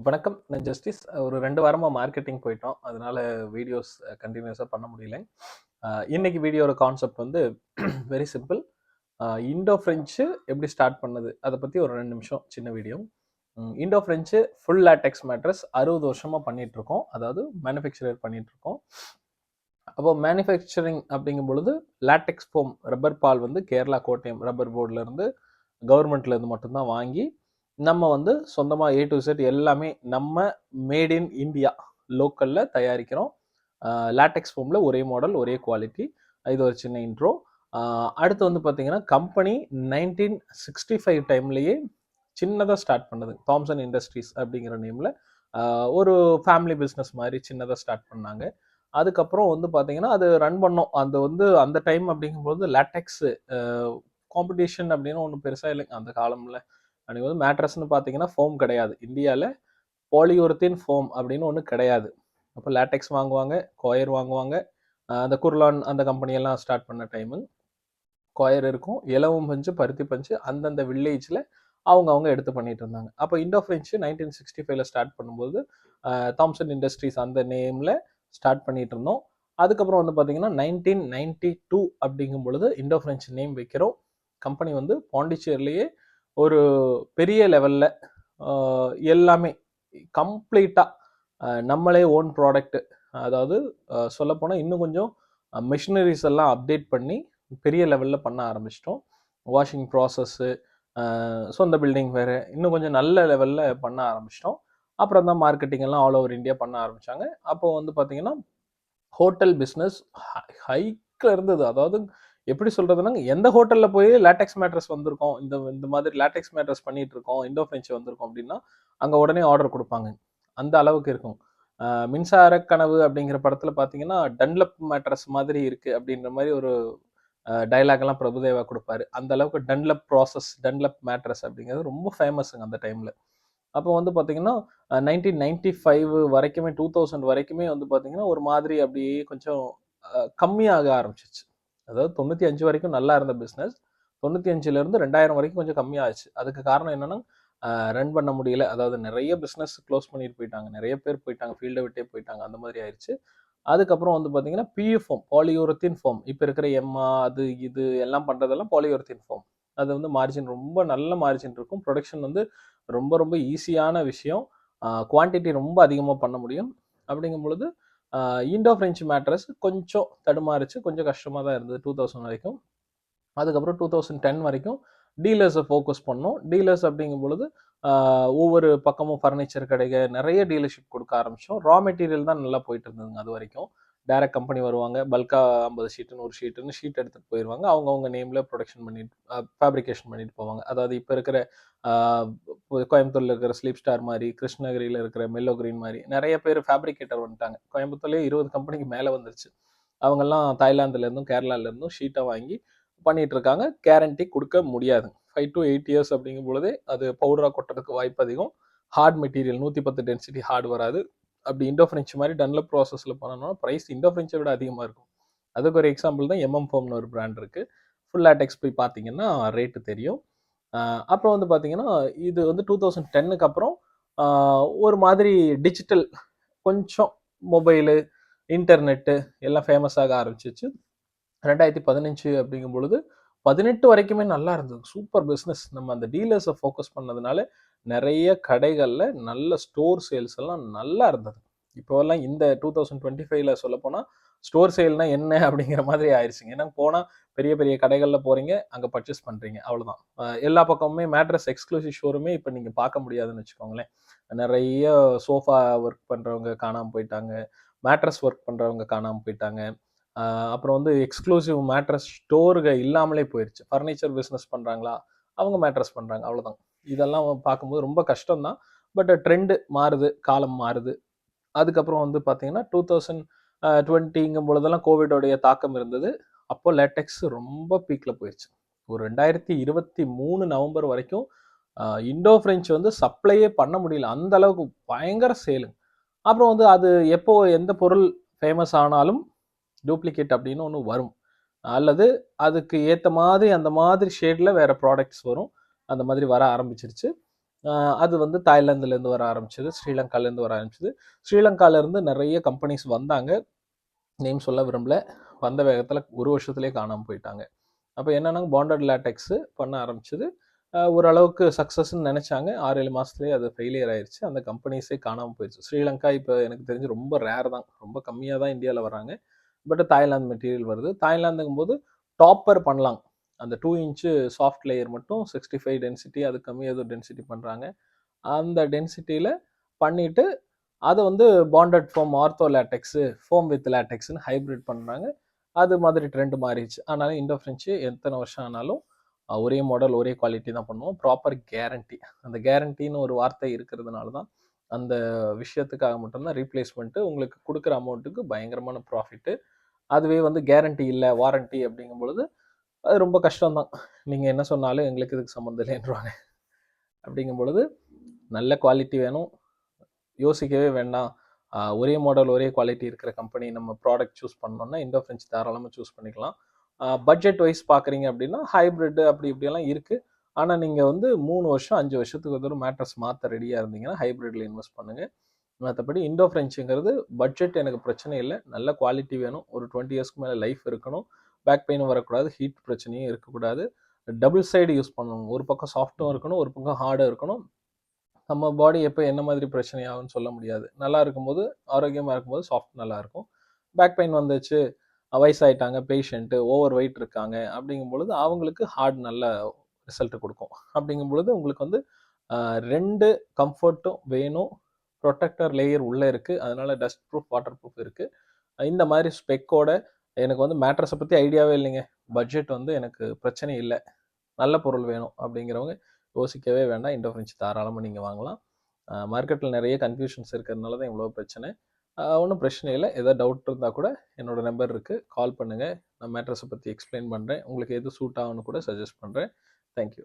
வணக்கம். நான் ஜஸ்டிஸ். ஒரு 2 வாரமா மார்க்கெட்டிங் போயிட்டோம். அதனால வீடியோஸ் கன்டினியூஸா பண்ண முடியல. இன்னைக்கு வீடியோட கான்செப்ட் வந்து வெரி சிம்பிள். இண்டோ ஃப்ரெஞ்சு எப்படி ஸ்டார்ட் பண்ணது? அத பத்தி ஒரு 2 நிமிஷம் சின்ன video. Indo French full LaTeX mattress 60 வருஷமா பண்ணிட்டு இருக்கோம். அதாவது மேனுஃபேக்சரர் பண்ணிட்டு இருக்கோம். அப்போ மேனுஃபேக்சரிங் அப்படிங்கும் பொழுது லேட்டெக்ஸ் ஃபோம் ரப்பர் பால் வந்து கேரளா கோட்டயம் ரப்பர் போர்ட்ல இருந்து கவர்மெண்ட்ல இருந்து மட்டும்தான் வாங்கி நம்ம வந்து சொந்தமா A to Z எல்லாமே நம்ம மேட் இன் இந்தியா லோக்கல்ல தயாரிக்கிறோம். லேட்டெக்ஸ் ஃபோம்ல ஒரே மாடல் ஒரே குவாலிட்டி. இது ஒரு சின்ன இன்ட்ரோ. அடுத்து வந்து பார்த்தீங்கன்னா கம்பெனி 1965 டைம்லயே சின்னதாக ஸ்டார்ட் பண்ணது. தாம்சன் இண்டஸ்ட்ரீஸ் அப்படிங்கிற நேம்ல ஒரு ஃபேமிலி பிஸ்னஸ் மாதிரி சின்னதாக ஸ்டார்ட் பண்ணாங்க. அதுக்கப்புறம் வந்து பார்த்தீங்கன்னா அது ரன் பண்ணோம். அது வந்து அந்த டைம் அப்படிங்கும்போது லேட்டெக்ஸ் காம்படிஷன் அப்படின்னு ஒன்றும் பெருசாக இல்லைங்க அந்த காலம்ல. அன்றைக்கி வந்து மேட்ரஸ்ன்னு பார்த்தீங்கன்னா ஃபோம் கிடையாது. இந்தியாவில் பாலியூரத்தின் ஃபோம் அப்படின்னு ஒன்று கிடையாது. அப்போ லேட்டெக்ஸ் வாங்குவாங்க, கோயர் வாங்குவாங்க. அந்த குர்லான் அந்த கம்பெனியெல்லாம் ஸ்டார்ட் பண்ண டைமு கோயர் இருக்கும், இலவம் பஞ்சு, பருத்தி பஞ்சு அந்தந்த வில்லேஜில் அவங்க எடுத்து பண்ணிட்டு இருந்தாங்க. அப்போ இண்டோ ஃப்ரெஞ்சு 1965ல ஸ்டார்ட் பண்ணும்போது தாம்சன் இண்டஸ்ட்ரீஸ் அந்த நேமில் ஸ்டார்ட் பண்ணிட்டு இருந்தோம். அதுக்கப்புறம் வந்து பார்த்தீங்கன்னா 1992 அப்படிங்கும் பொழுது இண்டோ ஃப்ரெஞ்சு நேம் வைக்கிறோம். கம்பெனி வந்து பாண்டிச்சேரிலேயே ஒரு பெரிய லெவலில் எல்லாமே கம்ப்ளீட்டாக நம்மளே ஓன் ப்ராடக்ட், அதாவது சொல்லப்போனால் இன்னும் கொஞ்சம் மிஷினரிஸ் எல்லாம் அப்டேட் பண்ணி பெரிய லெவலில் பண்ண ஆரம்பிச்சிட்டோம். வாஷிங் ப்ராசஸ்ஸு, சொந்த பில்டிங் வேறு இன்னும் கொஞ்சம் நல்ல லெவலில் பண்ண ஆரம்பிச்சிட்டோம். அப்புறம் தான் மார்க்கெட்டிங் எல்லாம் ஆல் ஓவர் இந்தியா பண்ண ஆரம்பித்தாங்க. அப்போ வந்து பார்த்தீங்கன்னா ஹோட்டல் பிஸ்னஸ் ஹைக்கில் இருந்தது. அதாவது எப்படி சொல்கிறதுனா எந்த ஹோட்டலில் போய் லேட்டெக்ஸ் மேட்ரஸ் வந்திருக்கோம், இந்த மாதிரி லேட்டெக்ஸ் மேட்ரஸ் பண்ணிட்டு இருக்கோம், இண்டோ ஃப்ரெஞ்சு வந்திருக்கோம் அப்படின்னா அங்கே உடனே ஆர்டர் கொடுப்பாங்க. அந்த அளவுக்கு இருக்கும். மின்சார கனவு அப்படிங்கிற படத்தில் பார்த்தீங்கன்னா டன்லப் மேட்ரஸ் மாதிரி இருக்குது அப்படின்ற மாதிரி ஒரு டைலாக்லாம் பிரபுதேவா கொடுப்பாரு. அந்த அளவுக்கு டன்லப் ப்ராசஸ், டன்லப் மேட்ரஸ் அப்படிங்கிறது ரொம்ப ஃபேமஸுங்க அந்த டைமில். அப்போ வந்து பார்த்தீங்கன்னா 1995 வரைக்குமே 2000 வரைக்குமே வந்து பார்த்தீங்கன்னா ஒரு மாதிரி அப்படியே கொஞ்சம் கம்மியாக ஆரம்பிச்சிச்சு. அதாவது 95 வரைக்கும் நல்லா இருந்த பிஸ்னஸ் 95லேருந்து 2000 வரைக்கும் கொஞ்சம் கம்மியாச்சு. அதுக்கு காரணம் என்னன்னா ரன் பண்ண முடியல. அதாவது நிறைய பிஸ்னஸ் க்ளோஸ் பண்ணிட்டு போயிட்டாங்க, நிறைய பேர் போயிட்டாங்க, ஃபீல்டை விட்டே போயிட்டாங்க, அந்த மாதிரி ஆயிடுச்சு. அதுக்கப்புறம் வந்து பார்த்தீங்கன்னா பிஎஃப்ஓம் பாலியூரத்தின் ஃபோம், இப்போ இருக்கிற எம்மா அது இது எல்லாம் பண்ணுறதெல்லாம் பாலியூரத்தின் ஃபோம். அது வந்து மார்ஜின் ரொம்ப நல்ல மார்ஜின் இருக்கும். ப்ரொடக்ஷன் வந்து ரொம்ப ரொம்ப ஈஸியான விஷயம். குவான்டிட்டி ரொம்ப அதிகமாக பண்ண முடியும். அப்படிங்கும் பொழுது இண்டோ ஃப்ரெஞ்சு மேட்ரஸ் கொஞ்சம் தடுமாறிச்சு, கொஞ்சம் கஷ்டமாக தான் இருந்தது 2000 வரைக்கும். அதுக்கப்புறம் 2010 வரைக்கும் டீலர்ஸை ஃபோக்கஸ் பண்ணோம். டீலர்ஸ் அப்படிங்கும் பொழுது ஒவ்வொரு பக்கமும் ஃபர்னிச்சர் கடைகள் நிறைய டீலர்ஷிப் கொடுக்க ஆரம்பித்தோம். ரா மெட்டீரியல் தான் நல்லா போயிட்டு இருந்ததுங்க அது வரைக்கும். டைரக்ட் கம்பெனி வருவாங்க, பல்காக 50 ஷீட்டு 100 ஷீட்டுன்னு ஷீட் எடுத்துகிட்டு போயிடுவாங்க. அவங்கவுங்க நேமில் ப்ரொடக்ஷன் பண்ணிட்டு ஃபேப்ரிகேஷன் பண்ணிட்டு போவாங்க. அதாவது இப்போ இருக்கிற கோயம்புத்தூரில் இருக்கிற ஸ்லீப் ஸ்டார் மாதிரி, கிருஷ்ணகிரியில் இருக்கிற மெல்லோ கிரீன் மாதிரி நிறைய பேர் ஃபேப்ரிகேட்டர் வந்துட்டாங்க. கோயம்புத்தூர்லேயே 20 கம்பெனிக்கு மேலே வந்துருச்சு. அவங்கெல்லாம் தாய்லாந்துலேருந்தும் கேரளாலேருந்தும் ஷீட்டை வாங்கி பண்ணிட்டு இருக்காங்க. கேரண்டி கொடுக்க முடியாது. 5 to 8 இயர்ஸ் அப்படிங்கும் பொழுதே அது பவுடராக கொட்டுறதுக்கு வாய்ப்பு அதிகம். ஹார்ட் மெட்டீரியல் 110 டென்சிட்டி ஹார்ட் வராது. அப்படி இண்டோ ஃப்ரெஞ்சு மாதிரி டன்லப் ப்ராசஸில் பண்ணணும்னா ப்ரைஸ் இண்டோ ஃப்ரெஞ்சை விட அதிகமாக இருக்கும். அதுக்கு ஒரு எக்ஸாம்பிள் தான் எம்எம் ஃபோம்னு ஒரு பிராண்ட் இருக்குது. ஃபுல் லேட்டெக்ஸ் போய் பார்த்தீங்கன்னா ரேட்டு தெரியும். அப்புறம் வந்து பார்த்தீங்கன்னா இது வந்து 2010க்கு அப்புறம் ஒரு மாதிரி டிஜிட்டல் கொஞ்சம் மொபைலு, இன்டர்நெட்டு எல்லாம் ஃபேமஸ் ஆக ஆரம்பிச்சிச்சு. 2015 அப்படிங்கும் பொழுது 18 வரைக்குமே நல்லா இருந்தது. Super business. நம்ம அந்த டீலர்ஸை ஃபோக்கஸ் பண்ணதுனால நிறைய கடைகளில் நல்ல ஸ்டோர் சேல்ஸ் எல்லாம் நல்லா இருந்தது. இப்போல்லாம் இந்த 2025ல சொல்லப்போனால் ஸ்டோர் சேல்னா என்ன அப்படிங்கிற மாதிரி ஆயிடுச்சுங்க. ஏன்னா போனால் பெரிய பெரிய கடைகளில் போகிறீங்க, அங்கே பர்ச்சேஸ் பண்ணுறீங்க, அவ்வளோதான். எல்லா பக்கமுமே மேட்ரஸ் எக்ஸ்க்ளூசிவ் ஷோரூமே இப்போ நீங்கள் பார்க்க முடியாதுன்னு வச்சுக்கோங்களேன். நிறைய சோஃபா ஒர்க் பண்ணுறவங்க காணாமல் போயிட்டாங்க, மேட்ரஸ் ஒர்க் பண்ணுறவங்க காணாமல் போயிட்டாங்க. அப்புறம் வந்து எக்ஸ்க்ளூசிவ் மேட்ரஸ் ஸ்டோர்கள் இல்லாமலே போயிடுச்சு. ஃபர்னிச்சர் பிஸ்னஸ் பண்ணுறாங்களா, அவங்க மேட்ரஸ் பண்ணுறாங்க, அவ்வளோதான். இதெல்லாம் பார்க்கும்போது ரொம்ப கஷ்டம் தான். பட் ட்ரெண்டு மாறுது, காலம் மாறுது. அதுக்கப்புறம் வந்து பார்த்தீங்கன்னா 2020ங்கும் பொழுதெல்லாம் கோவிடோடைய தாக்கம் இருந்தது. அப்போ லேட்டெக்ஸ் ரொம்ப பீக்கில் போயிடுச்சு. ஒரு 2023 நவம்பர் வரைக்கும் இண்டோ ஃப்ரெஞ்சு வந்து சப்ளையே பண்ண முடியல. அந்த அளவுக்கு பயங்கர சேலுங்க. அப்புறம் வந்து அது எப்போ எந்த பொருள் ஃபேமஸ் ஆனாலும் டூப்ளிகேட் அப்படின்னு ஒன்று வரும். அல்லது அதுக்கு ஏற்ற மாதிரி அந்த மாதிரி ஷேடில் வேறு ப்ராடக்ட்ஸ் வரும். அந்த மாதிரி வர ஆரம்பிச்சிருச்சு. அது வந்து தாய்லாந்துலேருந்து வர ஆரம்பிச்சது, ஸ்ரீலங்காலேருந்து வர ஆரம்பிச்சது. ஸ்ரீலங்காலேருந்து நிறைய கம்பெனிஸ் வந்தாங்க. நேம் சொல்ல விரும்பல. வந்த வேகத்தில் ஒரு வருஷத்துலேயே காணாமல் போயிட்டாங்க. அப்போ என்னன்னா பாண்டட் லேட்டெக்ஸு பண்ண ஆரம்பிச்சது. ஓரளவுக்கு சக்ஸஸ்ன்னு நினச்சாங்க. 6-7 மாதத்துலேயே அது ஃபெயிலியர் ஆயிடுச்சு. அந்த கம்பெனிஸே காணாமல் போயிடுச்சு. ஸ்ரீலங்கா இப்போ எனக்கு தெரிஞ்சு ரொம்ப ரேர் தான், ரொம்ப கம்மியாக தான் இந்தியாவில் வராங்க. பட் தாய்லாந்து மெட்டீரியல் வருது. தாய்லாந்துங்கும் போது டாப்பர் பண்ணலாம். அந்த 2 இன்ச்சு சாஃப்ட் லேயர் மட்டும் 65 டென்சிட்டி, அது கம்மியாக ஏதோ டென்சிட்டி பண்ணுறாங்க. அந்த டென்சிட்டியில் பண்ணிவிட்டு அதை வந்து bonded foam, ortho latex, foam with லேட்டெக்ஸ்னு ஹைப்ரிட் பண்ணுறாங்க. அது மாதிரி ட்ரெண்ட் மாறிடுச்சு. அதனால இண்டோ ஃப்ரெஞ்சு எத்தனை வருஷம் ஆனாலும் ஒரே மாடல் ஒரே குவாலிட்டி தான் பண்ணுவோம். Proper guarantee. அந்த கேரண்டின்னு ஒரு வார்த்தை இருக்கிறதுனால தான் அந்த விஷயத்துக்காக மட்டும்தான் ரீப்ளேஸ்மெண்ட்டு உங்களுக்கு கொடுக்குற அமௌண்ட்டுக்கு பயங்கரமான ப்ராஃபிட்டு. அதுவே வந்து கேரண்டி இல்லை, வாரண்டி அப்படிங்கும் பொழுது அது ரொம்ப கஷ்டம்தான். நீங்கள் என்ன சொன்னாலும் எங்களுக்கு இதுக்கு சம்மந்தம் இல்லைன்றாங்க. அப்படிங்கும் பொழுது நல்ல குவாலிட்டி வேணும், யோசிக்கவே வேண்டாம். ஒரே மாடல் ஒரே குவாலிட்டி இருக்கிற கம்பெனி நம்ம ப்ராடக்ட் சூஸ் பண்ணோம்னா இண்டோ ஃப்ரெஞ்ச் தாராளமாக சூஸ் பண்ணிக்கலாம். பட்ஜெட் வைஸ் பார்க்குறீங்க அப்படின்னா ஹைப்ரிட் அப்படி இப்படியெல்லாம் இருக்குது. ஆனால் நீங்கள் வந்து 3 வருஷம் 5 வருஷத்துக்கு ஒரு மேட்ரஸ் மாற்ற ரெடியாக இருந்தீங்கன்னா ஹைப்ரிட்ல இன்வெஸ்ட் பண்ணுங்கள். மற்றபடி இண்டோ ஃப்ரெஞ்சுங்கிறது பட்ஜெட் எனக்கு பிரச்சனை இல்லை. நல்ல குவாலிட்டி வேணும், ஒரு 20 இயர்ஸ்க்கு மேலே லைஃப் இருக்கணும், பேக் பெயினும் வரக்கூடாது, ஹீட் பிரச்சனையும் இருக்கக்கூடாது, டபுள் சைடு யூஸ் பண்ணணும். ஒரு பக்கம் சாஃப்ட்டும் இருக்கணும், ஒரு பக்கம் ஹார்டும் இருக்கணும். நம்ம பாடி எப்போ என்ன மாதிரி பிரச்சனை ஆகும்னு சொல்ல முடியாது. நல்லா இருக்கும்போது, ஆரோக்கியமாக இருக்கும்போது சாஃப்ட் நல்லா இருக்கும். பேக் பெயின் வந்துச்சு, வயசாயிட்டாங்க, பேஷண்ட்டு ஓவர் வெயிட் இருக்காங்க அப்படிங்கும் பொழுது அவங்களுக்கு ஹார்ட் நல்ல ரிசல்ட் கொடுக்கும். அப்படிங்கும் பொழுது உங்களுக்கு வந்து 2 கம்ஃபர்ட்டும் வேணும். ப்ரொடெக்டர் லேயர் உள்ளே இருக்குது, அதனால டஸ்ட் ப்ரூஃப், வாட்டர் ப்ரூஃப் இருக்குது. இந்த மாதிரி ஸ்பெக்கோட எனக்கு வந்து மேட்ரஸை பற்றி ஐடியாவே இல்லைங்க, பட்ஜெட் வந்து எனக்கு பிரச்சனை இல்லை, நல்ல பொருள் வேணும் அப்படிங்கிறவங்க யோசிக்கவே வேண்டாம். இண்டோ ஃப்ரெஞ்ச் தாராளமாக நீங்கள் வாங்கலாம். மார்க்கெட்டில் நிறைய கன்ஃபியூஷன்ஸ் இருக்கிறதுனால தான் இவ்வளோ பிரச்சனை. ஒன்றும் பிரச்சனை இல்லை. ஏதாவது டவுட் இருந்தால் கூட என்னோட நம்பர் இருக்குது, கால் பண்ணுங்கள். நான் மேட்ரஸை பற்றி எக்ஸ்பிளைன் பண்ணுறேன். உங்களுக்கு எது சூட் ஆகும்னு கூட சஜஸ்ட் பண்ணுறேன். தேங்க்யூ.